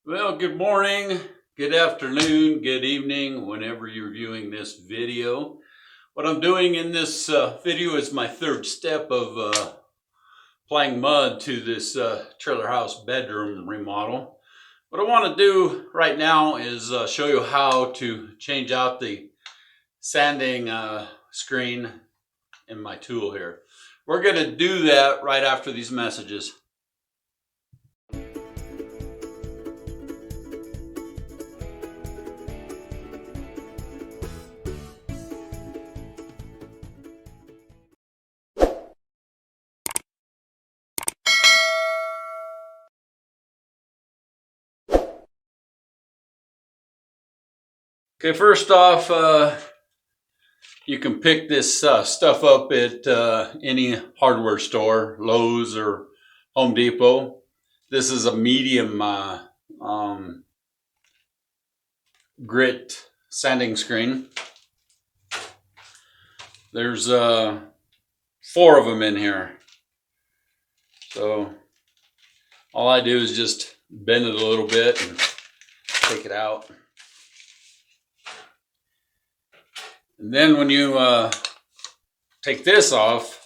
Well, good morning, good afternoon, good evening, whenever you're viewing this video. What I'm doing in this video is my third step of applying mud to this trailer house bedroom remodel. What I want to do right now is show you how to change out the sanding screen in my tool here. We're going to do that right after these messages. Okay, first off, you can pick this stuff up at any hardware store, Lowe's or Home Depot. This is a medium grit sanding screen. There's 4 of them in here. So all I do is just bend it a little bit and take it out. And then when you take this off,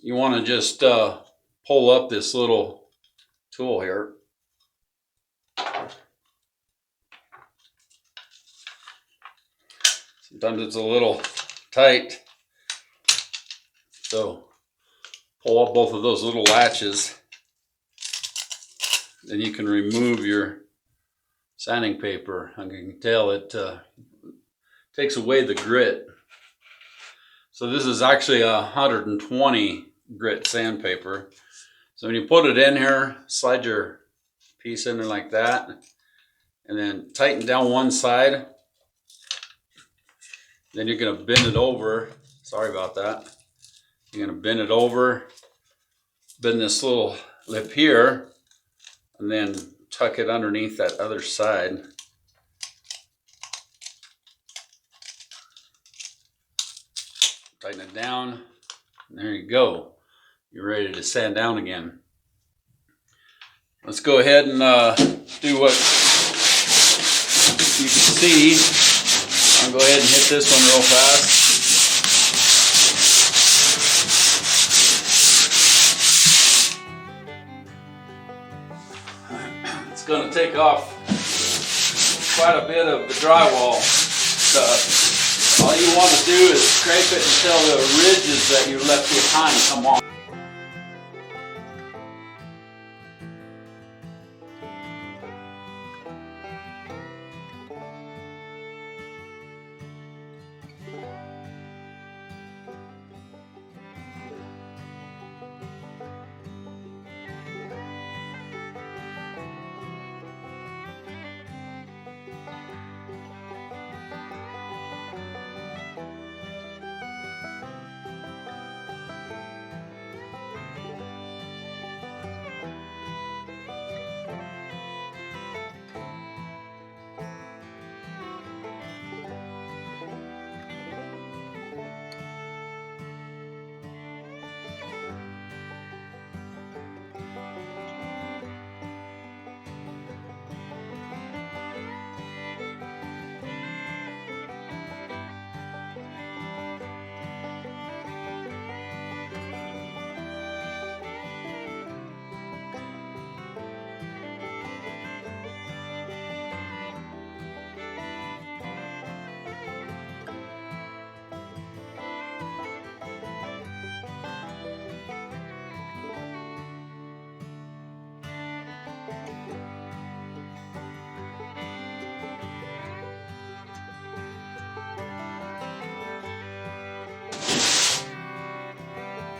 you want to just pull up this little tool here. Sometimes it's a little tight, so pull up both of those little latches. Then you can remove your sanding paper. I can tell it takes away the grit. So this is actually 120 grit sandpaper. So when you put it in here, slide your piece in there like that, and then tighten down one side. Then you're going to bend it over. Sorry about that. You're going to bend it over, bend this little lip here, and then tuck it underneath that other side. Tighten it down, and there you go. You're ready to sand down again. Let's go ahead and do what you can see. I'll go ahead and hit this one real fast. It's going to take off quite a bit of the drywall stuff. All you want to do is scrape it until the ridges that you left behind come off.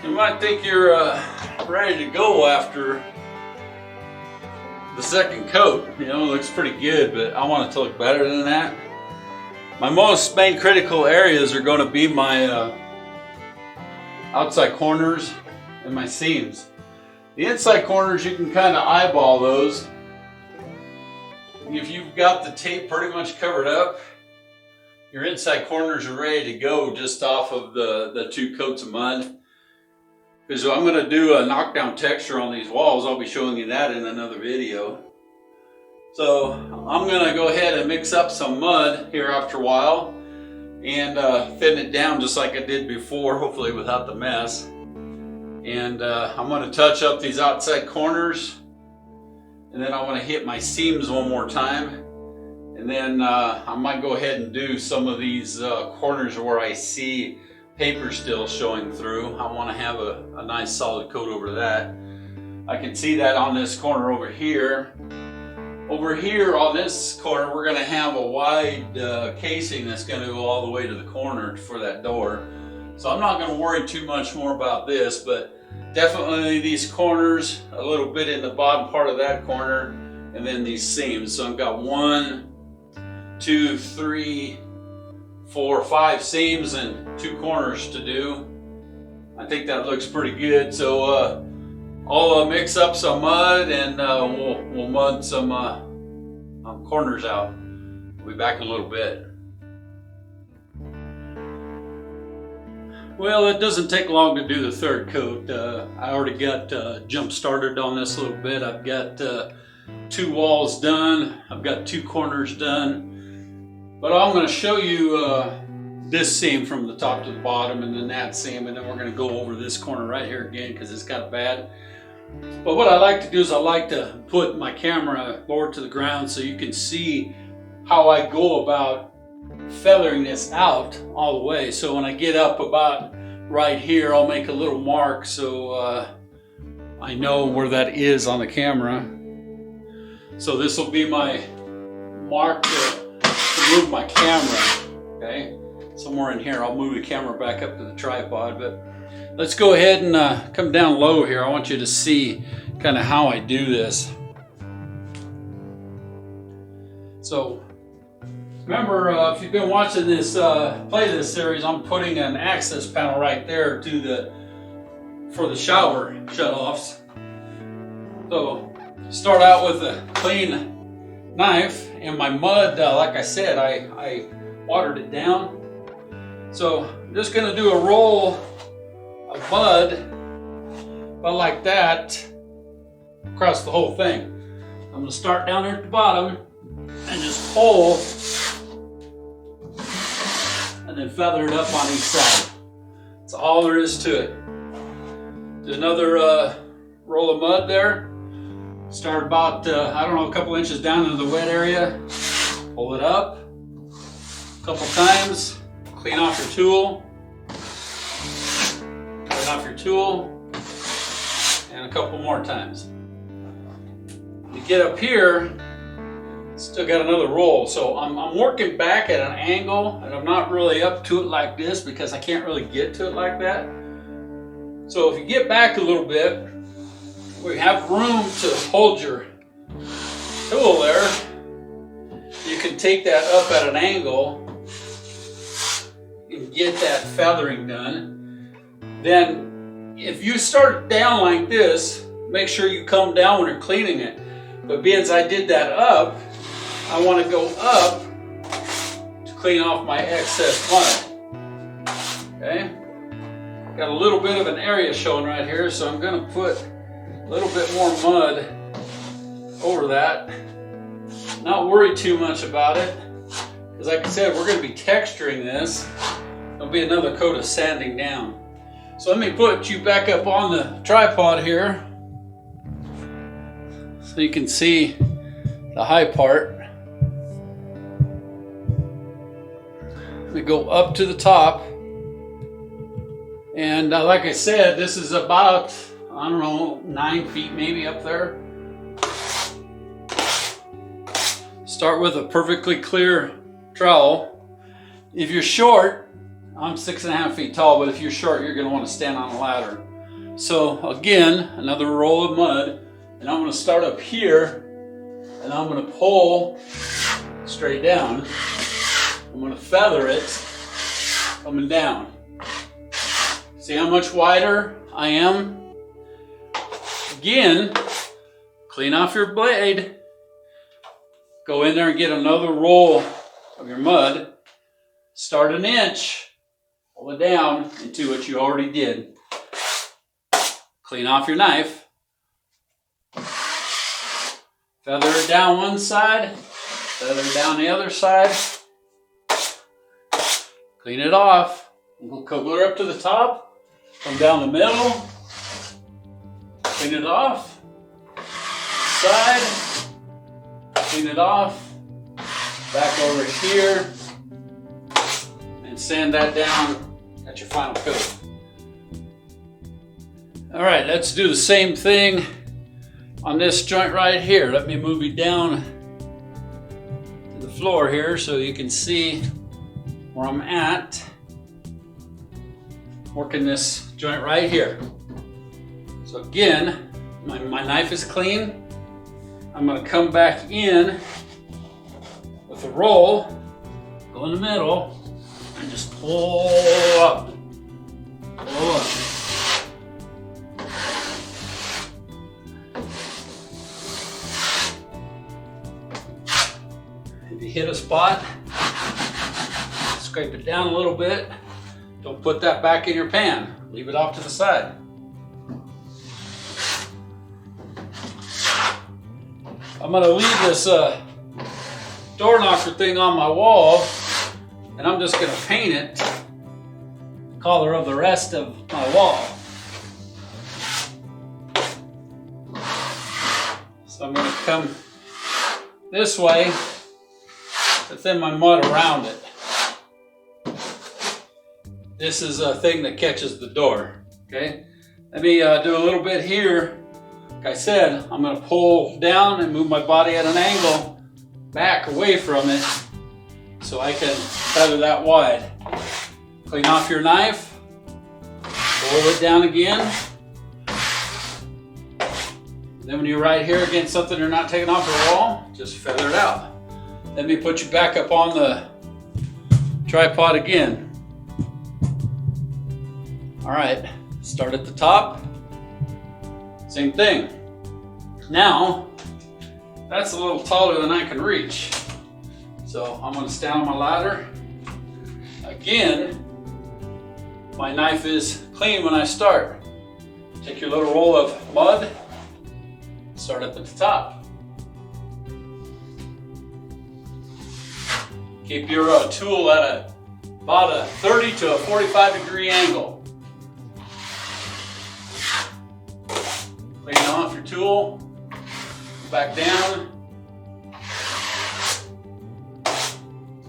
You might think you're ready to go after the second coat. You know, it looks pretty good, but I want it to look better than that. My most main critical areas are going to be my outside corners and my seams. The inside corners, you can kind of eyeball those. If you've got the tape pretty much covered up, your inside corners are ready to go just off of the 2 coats of mud. Because I'm going to do a knockdown texture on these walls. I'll be showing you that in another video. So I'm gonna go ahead and mix up some mud here after a while and thin it down just like I did before, hopefully without the mess. And I'm gonna touch up these outside corners, and then I wanna hit my seams one more time. And then I might go ahead and do some of these corners where I see paper still showing through. I wanna have a nice solid coat over that. I can see that on this corner over here. Over here on this corner, we're gonna have a wide casing that's gonna go all the way to the corner for that door. So I'm not gonna worry too much more about this, but definitely these corners, a little bit in the bottom part of that corner, and then these seams. So I've got 1, 2, 3, 4, 5 seams and 2 corners to do. I think that looks pretty good. So I'll mix up some mud and we'll mud some corners out. We'll be back in a little bit. Well, it doesn't take long to do the third coat. I already got jump started on this a little bit. I've got 2 walls done. I've got 2 corners done. But I'm going to show you this seam from the top to the bottom, and then that seam, and then we're going to go over this corner right here again because it's kind of bad. But what I like to do is I like to put my camera lower to the ground so you can see how I go about feathering this out all the way. So when I get up about right here, I'll make a little mark so I know where that is on the camera. So this will be my mark to move my camera, okay? Somewhere in here, I'll move the camera back up to the tripod, but let's go ahead and come down low here. I want you to see kind of how I do this. So remember, if you've been watching this playlist series, I'm putting an access panel right there to for the shower shutoffs. So start out with a clean knife, and my mud, like I said, I watered it down. So I'm just going to do a roll of mud, about like that, across the whole thing. I'm going to start down there at the bottom and just pull, and then feather it up on each side. That's all there is to it. Do another roll of mud there. Start about, I don't know, a couple inches down into the wet area. Pull it up a couple times. Clean off your tool. Clean off your tool. And a couple more times. You get up here, still got another roll. So I'm working back at an angle, and I'm not really up to it like this because I can't really get to it like that. So if you get back a little bit, we have room to hold your tool there. You can take that up at an angle and get that feathering done. Then if you start down like this, make sure you come down when you're cleaning it. But being as I did that up, I want to go up to clean off my excess mud. Okay? Got a little bit of an area showing right here, so I'm going to put a little bit more mud over that. Not worry too much about it, because like I said, we're going to be texturing this. There'll be another coat of sanding down. So let me put you back up on the tripod here so you can see the high part. We go up to the top, and like I said, this is about, I don't know, 9 feet maybe up there. Start with a perfectly clear trowel. If you're short, I'm 6.5 feet tall, but if you're short, you're going to want to stand on a ladder. So again, another roll of mud, and I'm going to start up here, and I'm going to pull straight down. I'm going to feather it coming down. See how much wider I am? Again, clean off your blade. Go in there and get another roll of your mud. Start an inch, pull it down into what you already did. Clean off your knife. Feather it down one side, feather it down the other side. Clean it off. We'll clear up to the top, come down the middle, clean it off, side, clean it off, back over here, and sand that down at your final coat. All right, let's do the same thing on this joint right here. Let me move you down to the floor here so you can see where I'm at. Working this joint right here. So again, my knife is clean. I'm gonna come back in with a roll, go in the middle, and just pull up. Pull up. If you hit a spot, scrape it down a little bit. Don't put that back in your pan. Leave it off to the side. I'm gonna leave this door knocker thing on my wall, and I'm just gonna paint it the color of the rest of my wall. So I'm gonna come this way to thin my mud around it. This is a thing that catches the door, okay? Let me do a little bit here. Like I said, I'm gonna pull down and move my body at an angle back away from it so I can feather that wide. Clean off your knife, pull it down again. And then when you're right here against something you're not taking off the wall, just feather it out. Let me put you back up on the tripod again. All right, start at the top. Same thing. Now, that's a little taller than I can reach. So I'm gonna stand on my ladder. Again, my knife is clean when I start. Take your little roll of mud, start up at the top. Keep your tool at about a 30 to a 45-degree angle. Clean off your tool, back down.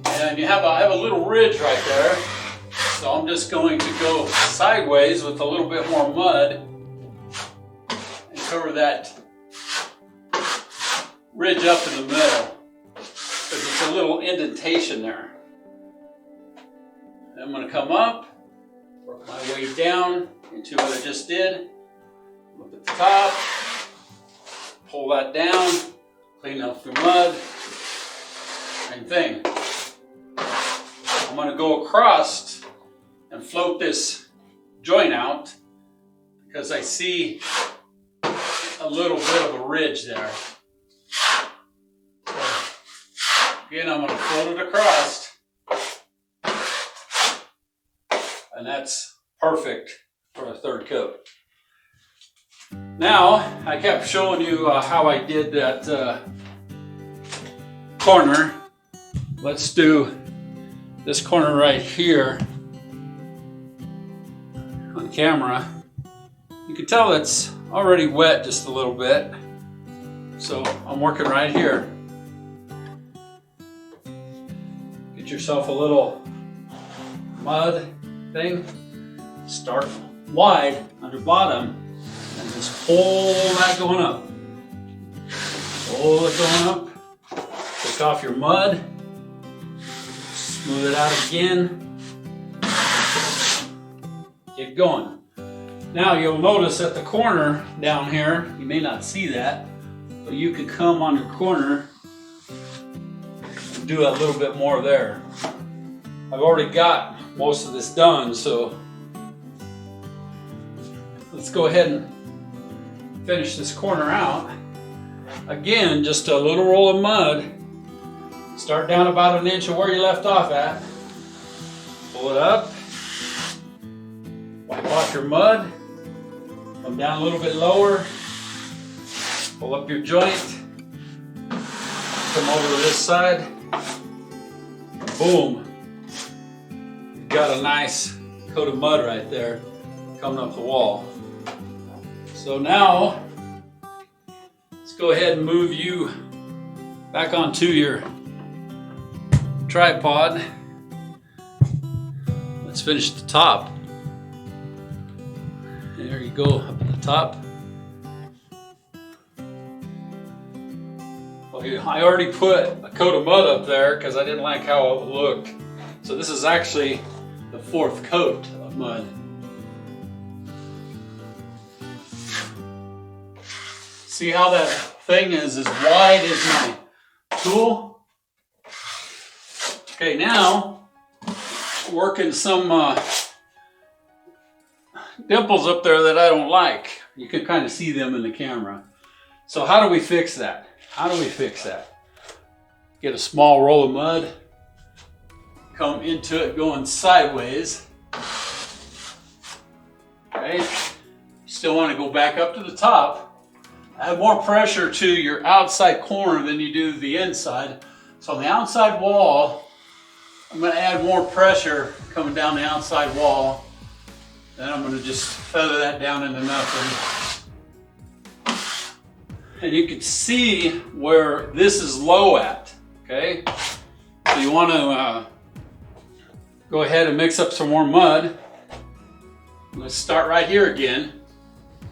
And I have a little ridge right there. So I'm just going to go sideways with a little bit more mud and cover that ridge up in the middle. Because it's a little indentation there. I'm going to come up, work my way down into what I just did. Look at the top, pull that down, clean off your mud, same thing. I'm going to go across and float this joint out because I see a little bit of a ridge there. Again, I'm going to float it across, and that's perfect for a third coat. Now, I kept showing you how I did that corner. Let's do this corner right here on camera. You can tell it's already wet just a little bit. So I'm working right here. Get yourself a little mud thing. Start wide under bottom. And just pull that going up. Pull it going up. Take off your mud. Smooth it out again. Get going. Now you'll notice at the corner down here, you may not see that, but you can come on your corner and do a little bit more there. I've already got most of this done, so let's go ahead and finish this corner out. Again, just a little roll of mud. Start down about an inch of where you left off at. Pull it up. Wipe off your mud. Come down a little bit lower. Pull up your joint. Come over to this side. Boom. You've got a nice coat of mud right there coming up the wall. So now, let's go ahead and move you back onto your tripod. Let's finish the top. There you go, up at the top. Okay, I already put a coat of mud up there because I didn't like how it looked. So this is actually the 4th coat of mud. See how that thing is as wide as my tool? Okay, now working some dimples up there that I don't like. You can kind of see them in the camera. So how do we fix that? How do we fix that? Get a small roll of mud, come into it going sideways. Okay, still want to go back up to the top. Add more pressure to your outside corner than you do the inside. So on the outside wall, I'm going to add more pressure coming down the outside wall. Then I'm going to just feather that down into nothing. And you can see where this is low at, okay? So you want to go ahead and mix up some more mud. Let's start right here again.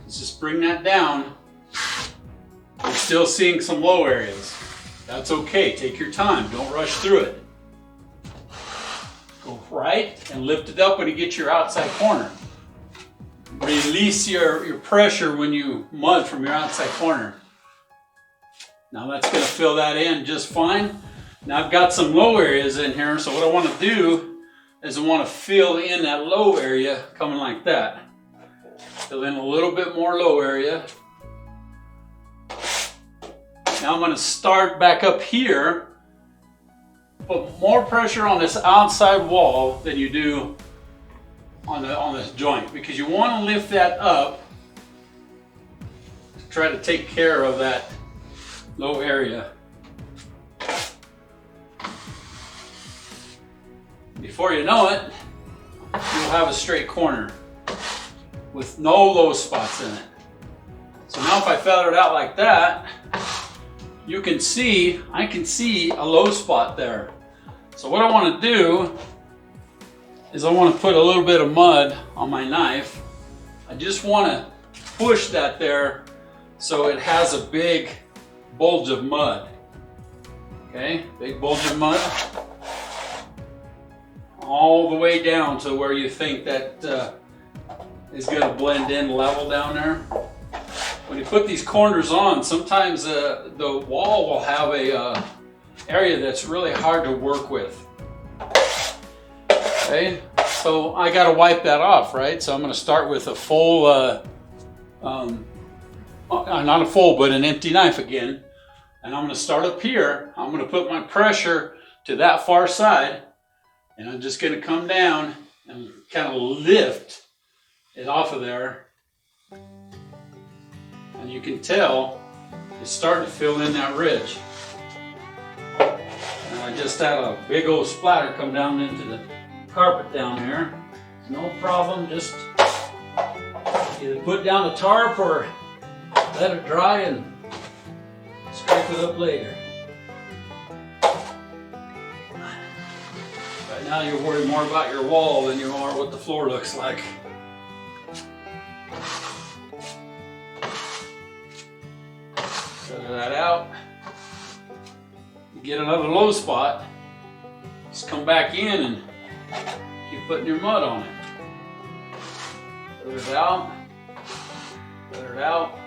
Let's just bring that down. You're still seeing some low areas. That's okay, take your time, don't rush through it. Go right and lift it up when you get your outside corner. Release your pressure when you mud from your outside corner. Now that's going to fill that in just fine. Now I've got some low areas in here, so what I want to do is I want to fill in that low area coming like that. Fill in a little bit more low area. Now I'm going to start back up here. Put more pressure on this outside wall than you do on this joint, because you want to lift that up to try to take care of that low area. Before you know it, you'll have a straight corner with no low spots in it. So now if I feather it out like that, you can see, I can see a low spot there. So what I want to do is I want to put a little bit of mud on my knife. I just want to push that there so it has a big bulge of mud. Okay, big bulge of mud. All the way down to where you think that is going to blend in level down there. When you put these corners on, sometimes the wall will have a area that's really hard to work with. Okay, so I got to wipe that off, right? So I'm going to start with a full, not a full, but an empty knife again. And I'm going to start up here. I'm going to put my pressure to that far side, and I'm just going to come down and kind of lift it off of there. And you can tell it's starting to fill in that ridge. And I just had a big old splatter come down into the carpet down here. No problem, just either put down the tarp or let it dry and scrape it up later. Right now you're worried more about your wall than you are what the floor looks like. Feather that out. You get another low spot, just come back in and keep putting your mud on it. Feather it out. Feather it out.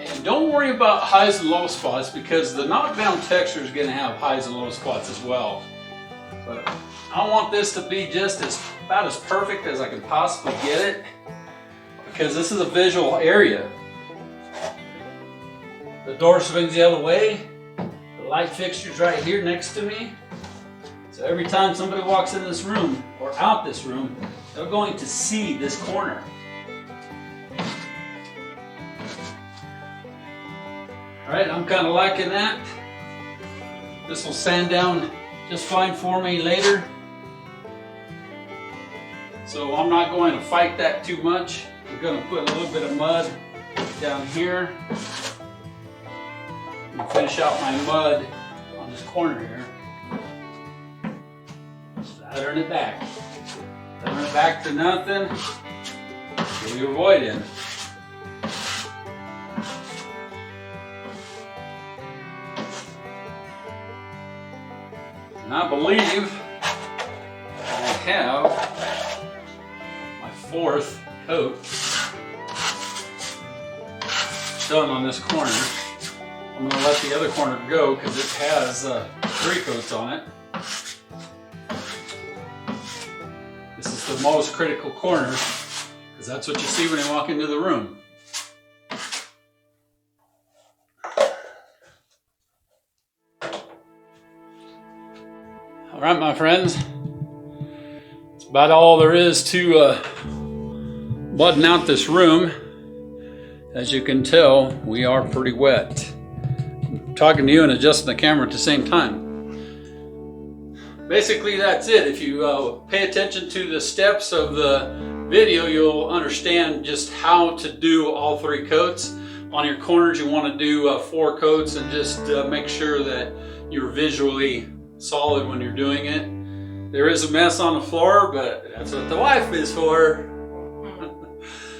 And don't worry about highs and low spots, because the knockdown texture is going to have highs and low spots as well. But I want this to be just about as perfect as I can possibly get it, because this is a visual area. The door swings the other way. The light fixture's right here next to me. So every time somebody walks in this room or out this room, they're going to see this corner. All right, I'm kind of liking that. This will sand down just fine for me later. So I'm not going to fight that too much. I'm going to put a little bit of mud down here and finish out my mud on this corner here. Lathering it back. Lathering it back to nothing. Get your void in. And I believe I have my 4th coat done on this corner. I'm going to let the other corner go because it has 3 coats on it. This is the most critical corner because that's what you see when you walk into the room. All right, my friends, it's about all there is to budding out this room. As you can tell, we are pretty wet. I'm talking to you and adjusting the camera at the same time. Basically, that's it. If you pay attention to the steps of the video, you'll understand just how to do all 3 coats. On your corners, you want to do 4 coats and just make sure that you're visually solid when you're doing it. There is a mess on the floor, but that's what the wife is for.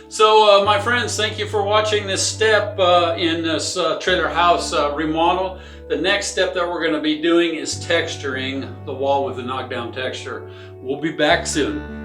So my friends, thank you for watching this step in this trailer house remodel. The next step that we're going to be doing is texturing the wall with the knockdown texture. We'll be back soon.